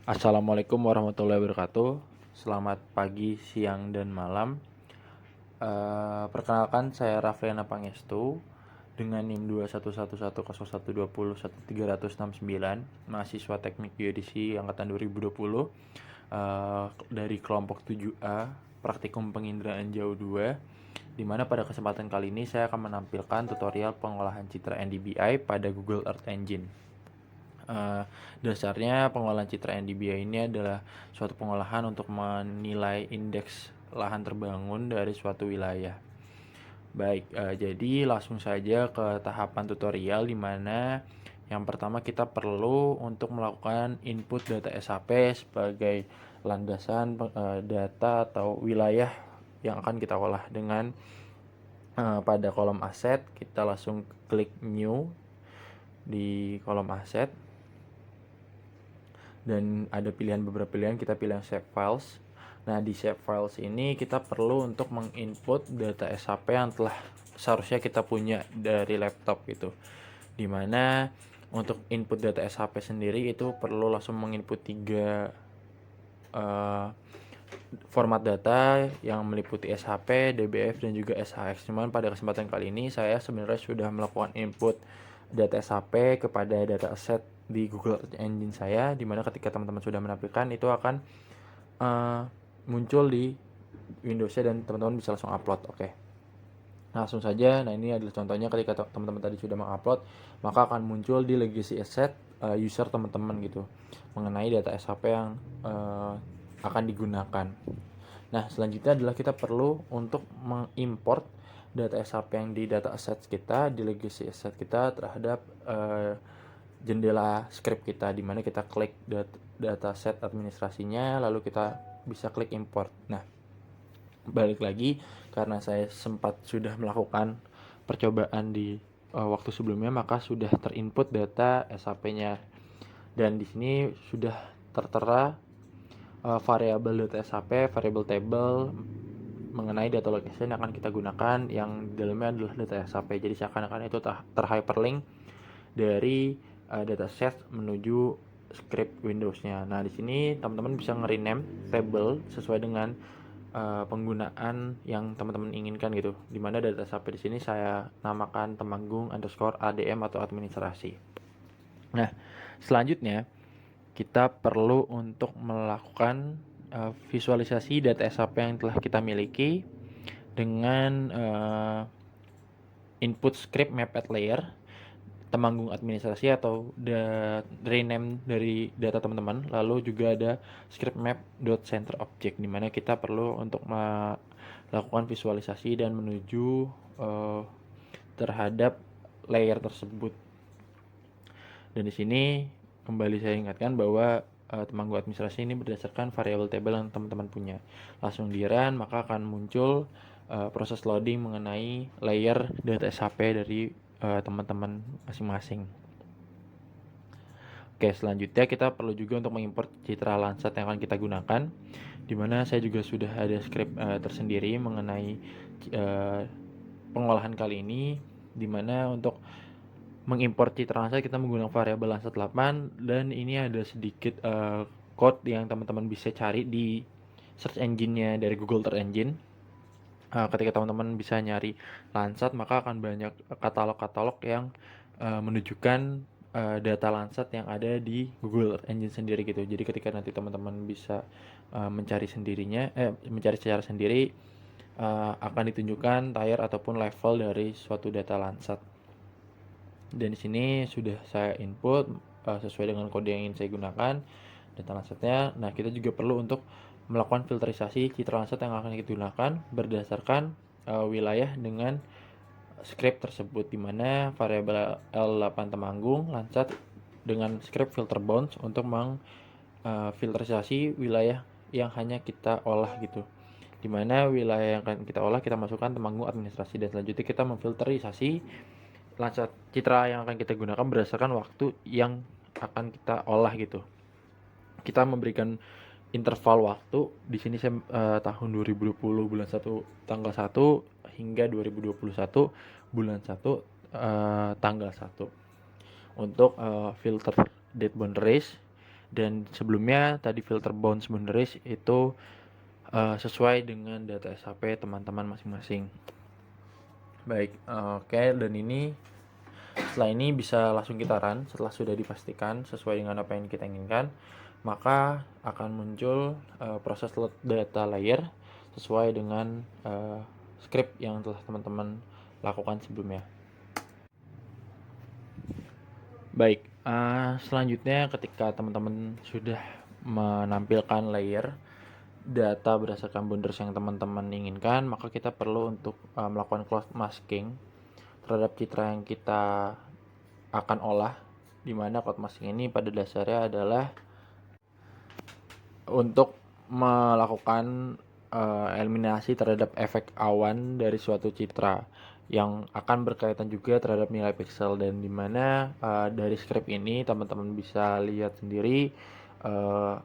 Assalamualaikum warahmatullahi wabarakatuh. Selamat pagi, siang, dan malam. Perkenalkan, saya Raffiana Pangestu dengan NIM 2111012011369, mahasiswa Teknik Geodesi angkatan 2020, dari kelompok 7A, Praktikum Penginderaan Jauh 2, di mana pada kesempatan kali ini saya akan menampilkan tutorial pengolahan citra NDVI pada Google Earth Engine. Dasarnya pengolahan citra NDVI ini adalah suatu pengolahan untuk menilai indeks lahan terbangun dari suatu wilayah. Baik, jadi langsung saja ke tahapan tutorial, di mana yang pertama kita perlu untuk melakukan input data SHP sebagai landasan data atau wilayah yang akan kita olah. Dengan pada kolom aset kita langsung klik new di kolom aset, dan ada beberapa pilihan, kita pilih yang save files. Nah, di save files ini kita perlu untuk menginput data SHP yang telah seharusnya kita punya dari laptop gitu. Dimana untuk input data SHP sendiri itu perlu langsung menginput 3 format data yang meliputi SHP, DBF, dan juga SHX. Cuman pada kesempatan kali ini saya sebenarnya sudah melakukan input data SHP kepada data asset di Google Engine saya, dimana ketika teman-teman sudah menampilkan itu akan muncul di Windows-nya dan teman-teman bisa langsung upload. Oke, langsung saja. Nah, ini adalah contohnya ketika teman-teman tadi sudah mengupload, maka akan muncul di legacy asset user teman-teman gitu, mengenai data SHP yang akan digunakan. Nah, selanjutnya adalah kita perlu untuk mengimport data SHP yang di data assets kita, di legacy asset kita terhadap jendela script kita, di mana kita klik data set administrasinya, lalu kita bisa klik import. Nah, balik lagi, karena saya sempat sudah melakukan percobaan di waktu sebelumnya, maka sudah terinput data SHP-nya, dan di sini sudah tertera variabel data SHP, variabel table mengenai data location yang akan kita gunakan, yang di dalamnya adalah data SHP. Jadi seakan-akan itu terhyperlink dari dataset menuju script Windows-nya. Nah, di sini teman-teman bisa nge-rename table sesuai dengan penggunaan yang teman-teman inginkan gitu. Dimana data SHP di sini saya namakan Temanggung underscore ADM atau administrasi. Nah, selanjutnya kita perlu untuk melakukan visualisasi data SHP yang telah kita miliki dengan input script map at layer, Temanggung administrasi atau rename dari data teman-teman, lalu juga ada script map center object, di mana kita perlu untuk melakukan visualisasi dan menuju terhadap layer tersebut. Dan di sini kembali saya ingatkan bahwa Temanggung administrasi ini berdasarkan variabel table yang teman-teman punya. Langsung di run, maka akan muncul proses loading mengenai layer data SHP dari teman-teman masing-masing. Oke, selanjutnya kita perlu juga untuk mengimport citra Landsat yang akan kita gunakan, dimana saya juga sudah ada script tersendiri mengenai pengolahan kali ini, dimana untuk mengimport citra Landsat kita menggunakan variabel Landsat 8, dan ini ada sedikit code yang teman-teman bisa cari di search engine-nya dari Google Earth Engine. Ketika teman-teman bisa nyari Landsat, maka akan banyak katalog-katalog yang menunjukkan data Landsat yang ada di Google Earth Engine sendiri gitu. Jadi ketika nanti teman-teman bisa mencari secara sendiri, akan ditunjukkan tier ataupun level dari suatu data Landsat. Dan di sini sudah saya input sesuai dengan kode yang ingin saya gunakan data Landsatnya. Nah, kita juga perlu untuk melakukan filterisasi citra Landsat yang akan kita gunakan berdasarkan wilayah dengan script tersebut, di mana variabel L8 Temanggung Landsat dengan script filter bounds untuk mengfilterisasi wilayah yang hanya kita olah gitu, di mana wilayah yang akan kita olah kita masukkan Temanggung administrasi, dan selanjutnya kita memfilterisasi Landsat citra yang akan kita gunakan berdasarkan waktu yang akan kita olah gitu. Kita memberikan interval waktu di sini saya tahun 2020 bulan 1 tanggal 1 hingga 2021 bulan 1 tanggal 1 untuk filter date boundaries, Dan sebelumnya tadi filter bounce boundaries itu sesuai dengan data SHP teman-teman masing-masing. Baik, oke, dan ini setelah ini bisa langsung kita run. Setelah sudah dipastikan sesuai dengan apa yang kita inginkan, maka akan muncul proses load data layer sesuai dengan script yang telah teman-teman lakukan sebelumnya. Baik, selanjutnya ketika teman-teman sudah menampilkan layer data berdasarkan boundaries yang teman-teman inginkan, maka kita perlu untuk melakukan cloud masking terhadap citra yang kita akan olah, di mana cloud masking ini pada dasarnya adalah untuk melakukan eliminasi terhadap efek awan dari suatu citra yang akan berkaitan juga terhadap nilai pixel, dan dimana dari script ini teman-teman bisa lihat sendiri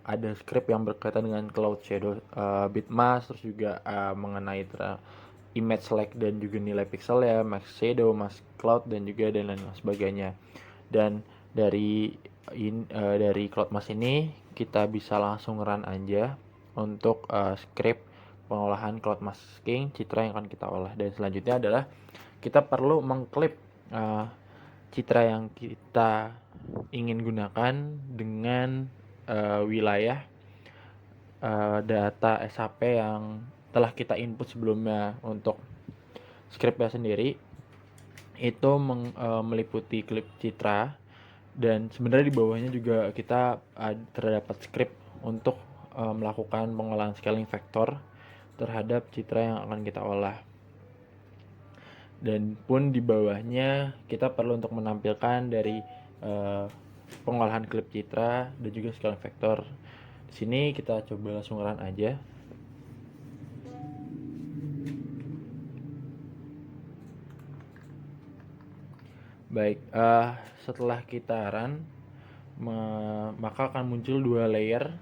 ada script yang berkaitan dengan cloud shadow, bitmask, terus juga mengenai image select dan juga nilai pixel ya, mask shadow, mask cloud, dan juga dan lain sebagainya. Dan dari cloud mask ini kita bisa langsung run aja untuk script pengolahan cloud masking citra yang akan kita olah. Dan selanjutnya adalah kita perlu mengklip citra yang kita ingin gunakan dengan wilayah data SHP yang telah kita input sebelumnya. Untuk scriptnya sendiri itu meliputi klip citra, dan sebenarnya di bawahnya juga kita terdapat script untuk melakukan pengolahan scaling vektor terhadap citra yang akan kita olah. Dan pun di bawahnya kita perlu untuk menampilkan dari pengolahan klip citra dan juga scaling vektor. Di sini kita coba langsung run aja. Baik, setelah kita run, maka akan muncul dua layer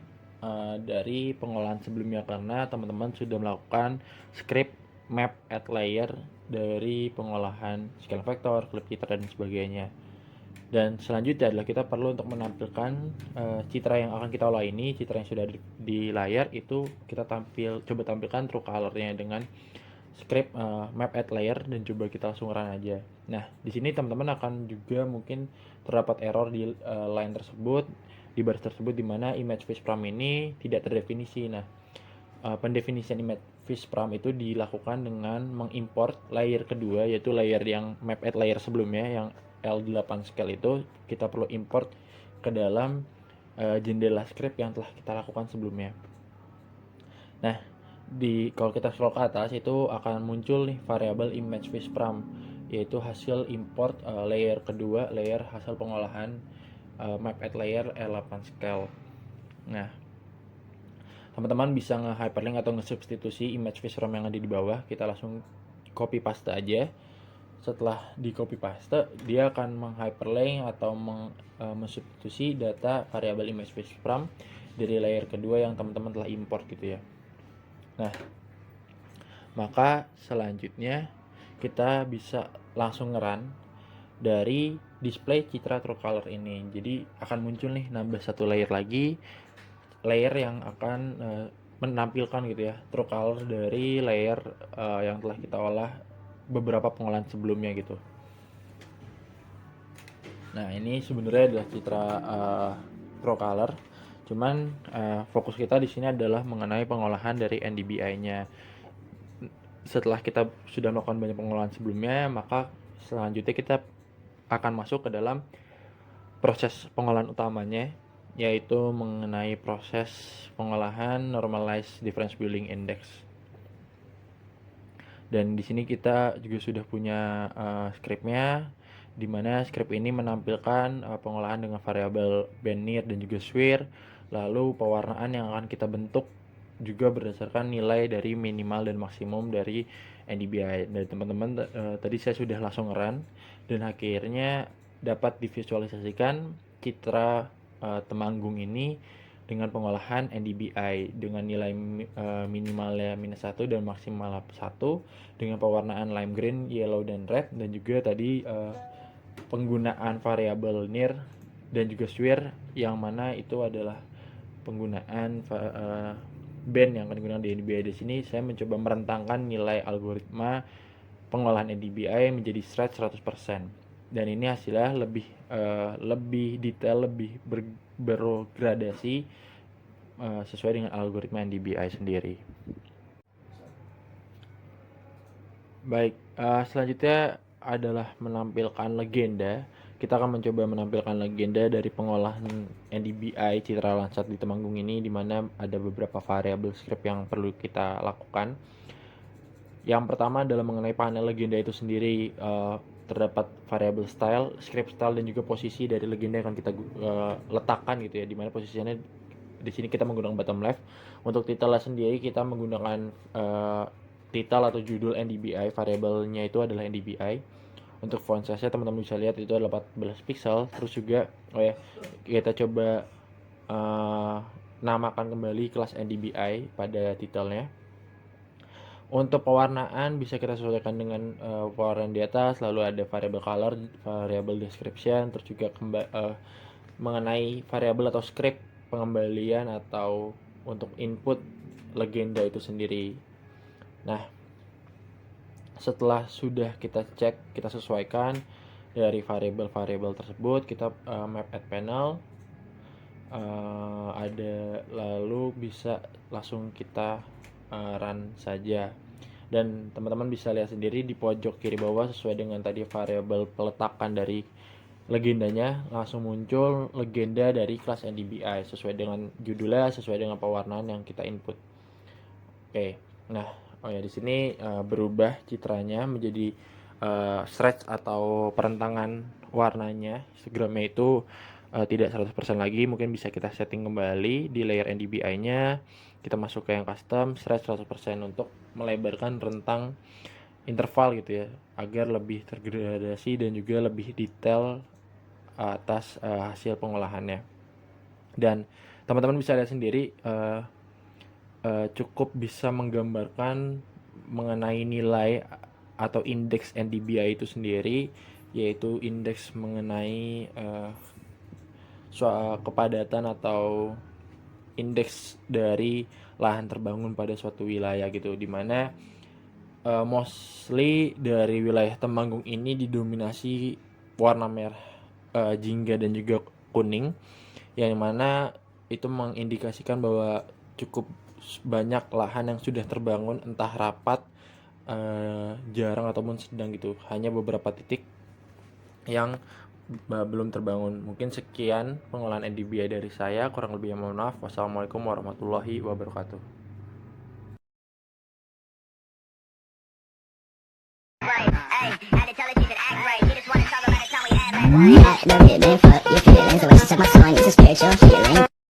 dari pengolahan sebelumnya, karena teman-teman sudah melakukan script map add layer dari pengolahan scale vector, clip citra, dan sebagainya. Dan selanjutnya adalah kita perlu untuk menampilkan citra yang akan kita olah ini, citra yang sudah di layar itu kita coba tampilkan true color-nya dengan script map add layer, dan coba kita langsung run aja. Nah, di sini teman-teman akan juga mungkin terdapat error di line tersebut, di baris tersebut, di mana image face param ini tidak terdefinisi. Nah, pendefinisian image face param itu dilakukan dengan mengimport layer kedua, yaitu layer yang map add layer sebelumnya yang L8 scale itu kita perlu import ke dalam jendela script yang telah kita lakukan sebelumnya. Nah, kalau kita scroll ke atas itu akan muncul nih variabel image face param, yaitu hasil import layer kedua, layer hasil pengolahan map add layer L8 scale. Nah, teman-teman bisa nge-hyperlink atau nge-substitusi image face param yang ada di bawah. Kita langsung copy paste aja. Setelah di copy paste, dia akan meng-hyperlink atau mensubstitusi data variabel image face param dari layer kedua yang teman-teman telah import gitu ya. Nah, maka selanjutnya kita bisa langsung nge-run dari display citra true color ini. Jadi akan muncul nih nambah satu layer lagi, layer yang akan menampilkan gitu ya true color dari layer yang telah kita olah beberapa pengolahan sebelumnya gitu. Nah, ini sebenarnya adalah citra true color, cuman fokus kita di sini adalah mengenai pengolahan dari NDBI-nya. Setelah kita sudah melakukan banyak pengolahan sebelumnya, maka selanjutnya kita akan masuk ke dalam proses pengolahan utamanya, yaitu mengenai proses pengolahan normalized difference building index. Dan di sini kita juga sudah punya scriptnya, di mana script ini menampilkan pengolahan dengan variabel Benir dan juga Swir, lalu pewarnaan yang akan kita bentuk juga berdasarkan nilai dari minimal dan maksimum dari NDBI. Dan teman-teman tadi saya sudah langsung run, dan akhirnya dapat divisualisasikan citra Temanggung ini dengan pengolahan NDBI dengan nilai minimalnya -1 dan maksimal 1, dengan pewarnaan lime green, yellow, dan red, dan juga tadi penggunaan variabel NIR dan juga SWIR yang mana itu adalah penggunaan band yang akan digunakan di NDBI. Di sini saya mencoba merentangkan nilai algoritma pengolahan NDBI menjadi thread 100%, dan ini hasilnya lebih detail, lebih bergradasi sesuai dengan algoritma NDBI sendiri. Baik, selanjutnya adalah menampilkan legenda. Kita akan mencoba menampilkan legenda dari pengolahan NDBI Citra Landsat di Temanggung ini, di mana ada beberapa variabel script yang perlu kita lakukan. Yang pertama adalah mengenai panel legenda itu sendiri. Terdapat variabel style, script style, dan juga posisi dari legenda yang akan kita letakkan gitu ya, di mana posisinya di sini kita menggunakan bottom left. Untuk title sendiri kita menggunakan title atau judul NDBI, variabelnya itu adalah NDBI. Untuk font size teman-teman bisa lihat itu adalah 14 pixel. Terus juga kita coba namakan kembali kelas NDBI pada titelnya. Untuk pewarnaan bisa kita sesuaikan dengan pewarnaan di atas. Lalu ada variable color, variable description, terus juga mengenai variabel atau script pengembalian atau untuk input legenda itu sendiri. Nah, setelah sudah kita cek, kita sesuaikan dari variabel-variabel tersebut, kita map at panel, lalu bisa langsung kita run saja. Dan teman-teman bisa lihat sendiri di pojok kiri bawah, sesuai dengan tadi variabel peletakan dari legendanya, langsung muncul legenda dari kelas NDBI sesuai dengan judulnya, sesuai dengan pewarnaan yang kita input. Oke, nah di sini berubah citranya menjadi stretch atau perentangan warnanya, Instagramnya itu tidak 100% lagi. Mungkin bisa kita setting kembali di layer NDBI-nya, kita masuk ke yang custom, stretch 100% untuk melebarkan rentang interval gitu ya, agar lebih tergradasi dan juga lebih detail atas hasil pengolahannya. Dan teman-teman bisa lihat sendiri cukup bisa menggambarkan mengenai nilai atau indeks NDBI itu sendiri, yaitu indeks mengenai kepadatan atau indeks dari lahan terbangun pada suatu wilayah gitu, dimana mostly dari wilayah Temanggung ini didominasi warna merah, jingga dan juga kuning, yang mana itu mengindikasikan bahwa cukup banyak lahan yang sudah terbangun, entah rapat, jarang ataupun sedang gitu. Hanya beberapa titik yang belum terbangun. Mungkin sekian pengolahan NDBI dari saya, kurang lebihnya mohon maaf. Wassalamualaikum warahmatullahi wabarakatuh. Don't hit me, fuck your feelings. The way she took my song, it's a spiritual healing.